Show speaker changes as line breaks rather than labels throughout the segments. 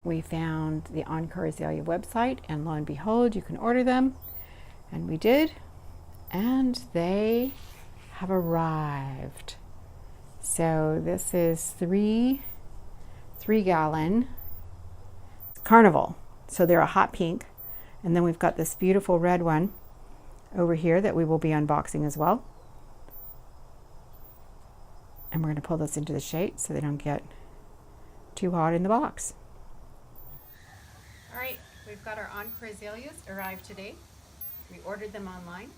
We found the Encore Azalea website, and lo and behold, you can order them. And we did, and they have arrived. So this is 3-gallon Carnival. So they're a hot pink. And then we've got this beautiful red one over here that we will be unboxing as well. And we're going to pull this into the shade so they don't get too hot in the box. All right, we've got our Encore Azaleas arrived today. We ordered them online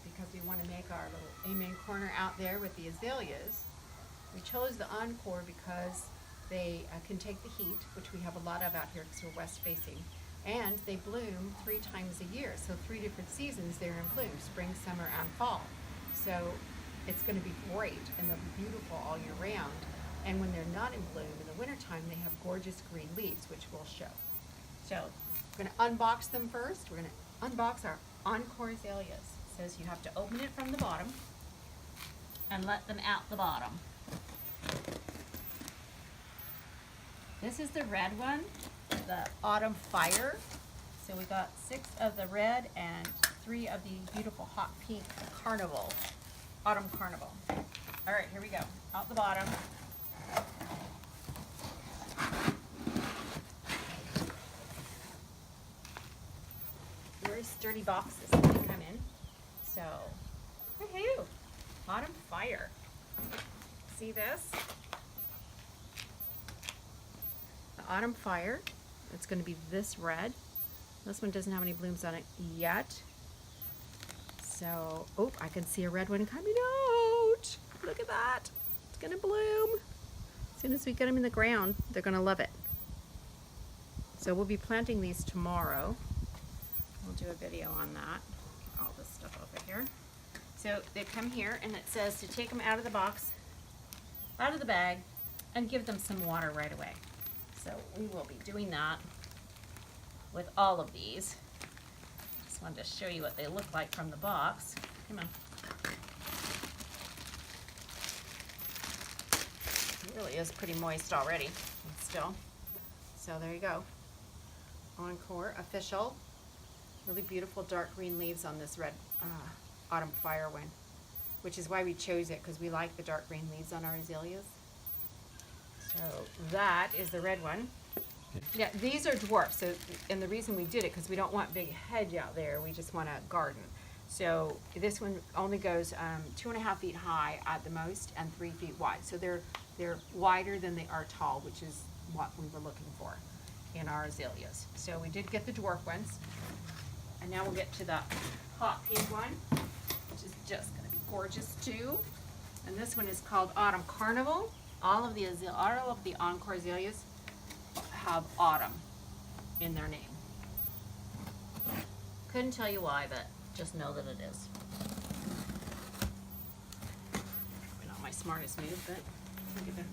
because we want to make our little amen corner out there with the azaleas. We chose the Encore because they can take the heat, which we have a lot of out here because we're west facing, and they bloom 3 times a year. So 3 different seasons they're in bloom, spring, summer, and fall. So it's going to be great, and they'll be beautiful all year round. And when they're not in bloom in the wintertime, they have gorgeous green leaves, which we'll show. So we're going to unbox them first. We're going to unbox our Encore Azaleas. It says you have to open it from the bottom and let them out the bottom. This is the red one, the Autumn Fire. So we got 6 of the red and 3 of the beautiful hot pink Carnival, Autumn Carnival. All right, here we go. Out the bottom. Very sturdy boxes that they come in. So, woohoo! Autumn Fire. See this? The Autumn Fire. It's going to be this red. This one doesn't have any blooms on it yet. So, oh, I can see a red one coming out. Look at that. It's going to bloom. As soon as we get them in the ground, they're going to love it. So we'll be planting these tomorrow. We'll do a video on that. All this stuff over here. So they come here and it says to take them out of the box, out of the bag, and give them some water right away. So we will be doing that with all of these. Just wanted to show you what they look like from the box. Come on. It really is pretty moist already, still. So there you go. Encore official. Really beautiful dark green leaves on this red Autumn Fire one, which is why we chose it, because we like the dark green leaves on our azaleas. So that is the red one. Yeah, these are dwarfs. So, and the reason we did it, because we don't want big hedge out there. We just want a garden. So this one only goes 2.5 feet high at the most and 3 feet wide. So they're wider than they are tall, which is what we were looking for in our azaleas. So we did get the dwarf ones. And now we'll get to the hot pink one, which is just going to be gorgeous too. And this one is called Autumn Carnival. All of the Encore Azaleas have autumn in their name. Couldn't tell you why, but just know that it is. Probably not my smartest move, but look at that.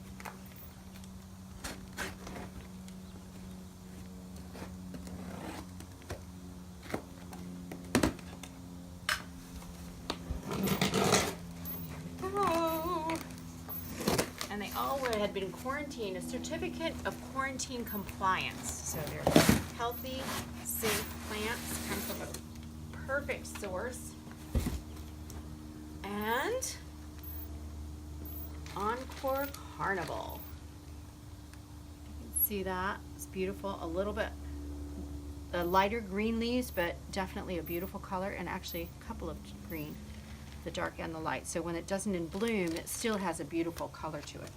Had been quarantined, a certificate of quarantine compliance. So they're healthy, safe plants, come from a perfect source. And Encore Carnival. You can see that. It's beautiful. A little bit lighter green leaves, but definitely a beautiful color, and actually a couple of green, the dark and the light. So when it doesn't in bloom, it still has a beautiful color to it.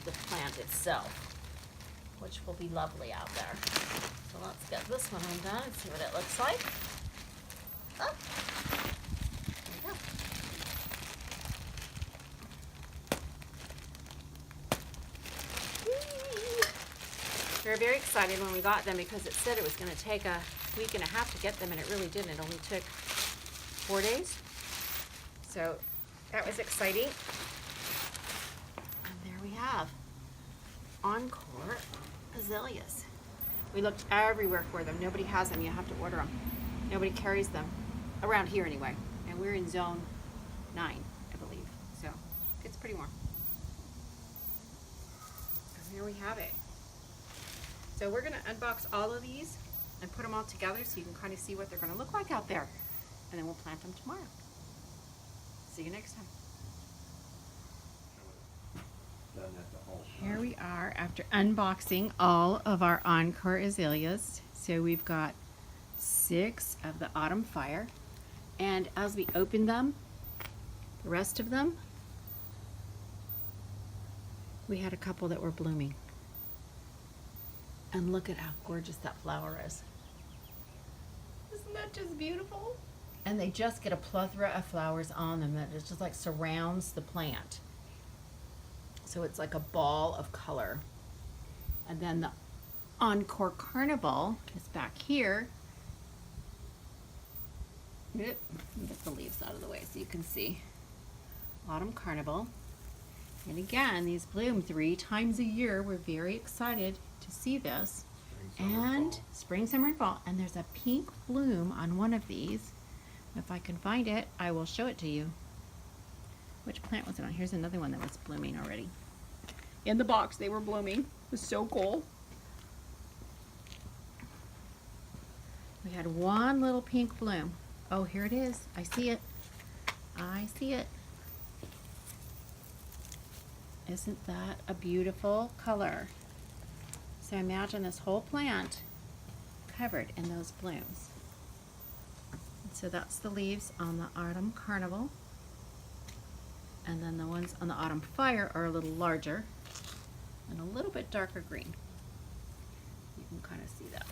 The plant itself, which will be lovely out there. So let's get this one undone and see what it looks like. Oh, there we go. We were very excited when we got them because it said it was going to take a week and a half to get them, and it really didn't. It only took 4 days. So that was exciting. We have Encore Azaleas. We looked everywhere for them. Nobody has them. You have to order them. Nobody carries them around here anyway. And we're in zone 9, I believe. So it's pretty warm. And here we have it. So we're going to unbox all of these and put them all together so you can kind of see what they're going to look like out there. And then we'll plant them tomorrow. See you next time. Here we are after unboxing all of our Encore Azaleas. So we've got 6 of the Autumn Fire. And as we open them, the rest of them, we had a couple that were blooming. And look at how gorgeous that flower is. Isn't that just beautiful? And they just get a plethora of flowers on them that just like surrounds the plant. So it's like a ball of color. And then the Encore Carnival is back here. Get the leaves out of the way so you can see. Autumn Carnival. And again, these bloom 3 times a year. We're very excited to see this. Spring, summer, and fall. And there's a pink bloom on one of these. If I can find it, I will show it to you. Which plant was it on? Here's another one that was blooming already. In the box, they were blooming. It was so cool. We had one little pink bloom. Oh, here it is. I see it. I see it. Isn't that a beautiful color? So imagine this whole plant covered in those blooms. And so that's the leaves on the Autumn Carnival. And then the ones on the Autumn Fire are a little larger and a little bit darker green. You can kind of see that.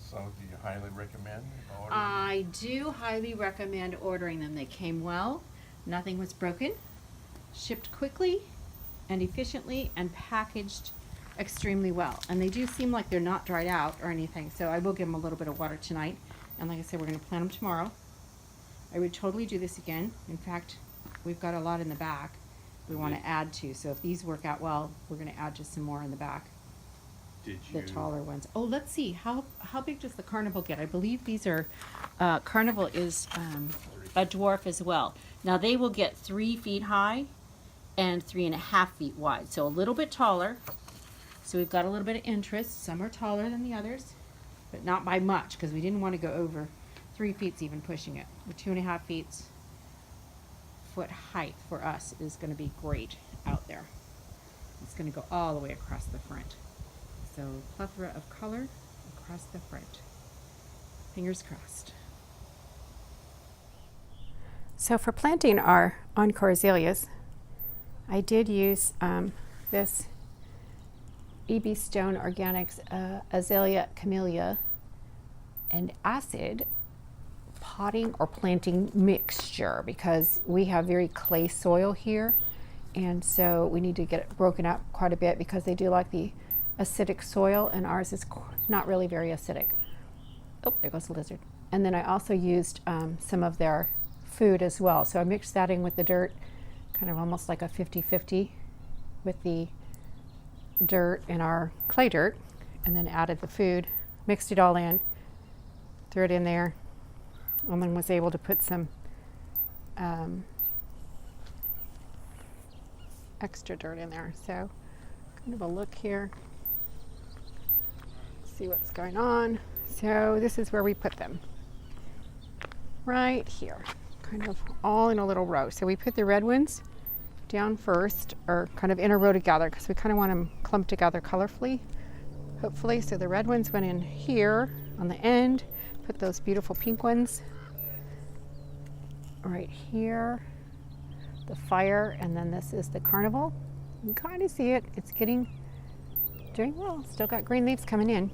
So do you highly recommend ordering?
I do highly recommend ordering them. They came well, nothing was broken, shipped quickly and efficiently, and packaged extremely well. And they do seem like they're not dried out or anything, so I will give them a little bit of water tonight. And like I said, we're going to plant them tomorrow. I would totally do this again. In fact, we've got a lot in the back we want to add to. So if these work out well, we're going to add just some more in the back. The taller ones. Oh, let's see. How big does the Carnival get? I believe these are, Carnival is a dwarf as well. Now they will get 3 feet high and 3.5 feet wide. So a little bit taller. So we've got a little bit of interest. Some are taller than the others, but not by much because we didn't want to go over 3 feet's even pushing it. The 2.5 foot height for us is going to be great out there. It's going to go all the way across the front. So plethora of color across the front. Fingers crossed. So for planting our Encore Azaleas, I did use this EB Stone Organics Azalea Camellia and acid potting or planting mixture because we have very clay soil here, and so we need to get it broken up quite a bit because they do like the acidic soil, and ours is not really very acidic. Oh, there goes the lizard. And then I also used some of their food as well. So I mixed that in with the dirt, kind of almost like a 50-50 with the dirt and our clay dirt, and then added the food, mixed it all in, threw it in there, and then was able to put some extra dirt in there. So kind of a look here. See what's going on. So this is where we put them. Right here. Kind of all in a little row. So we put the red ones down first, or kind of in a row together, because we kind of want them clumped together colorfully, hopefully. So the red ones went in here on the end. Put those beautiful pink ones right here. The fire, and then this is the Carnival. You can kind of see it. It's doing well. Still got green leaves coming in.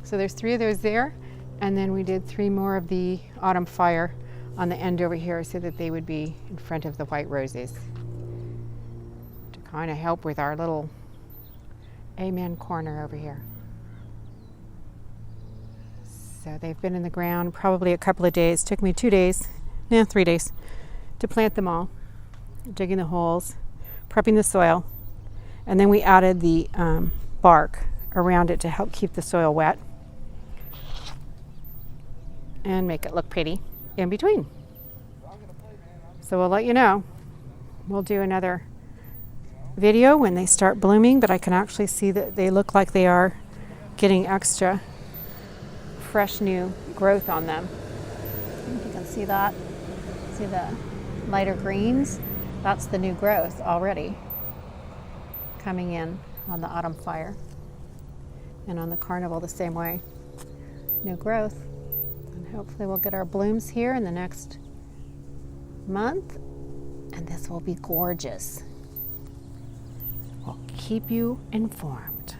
So there's 3 of those there, and then we did 3 more of the Autumn Fire on the end over here so that they would be in front of the white roses to kind of help with our little amen corner over here. So they've been in the ground probably a couple of days. Took me 3 days to plant them all, digging the holes, prepping the soil, and then we added the bark around it to help keep the soil wet and make it look pretty in between. So we'll let you know. We'll do another video when they start blooming, but I can actually see that they look like they are getting extra fresh new growth on them. You can see that. See the lighter greens? That's the new growth already coming in on the autumn fire. And on the Carnival the same way. New growth. And hopefully we'll get our blooms here in the next month. And this will be gorgeous. We'll keep you informed.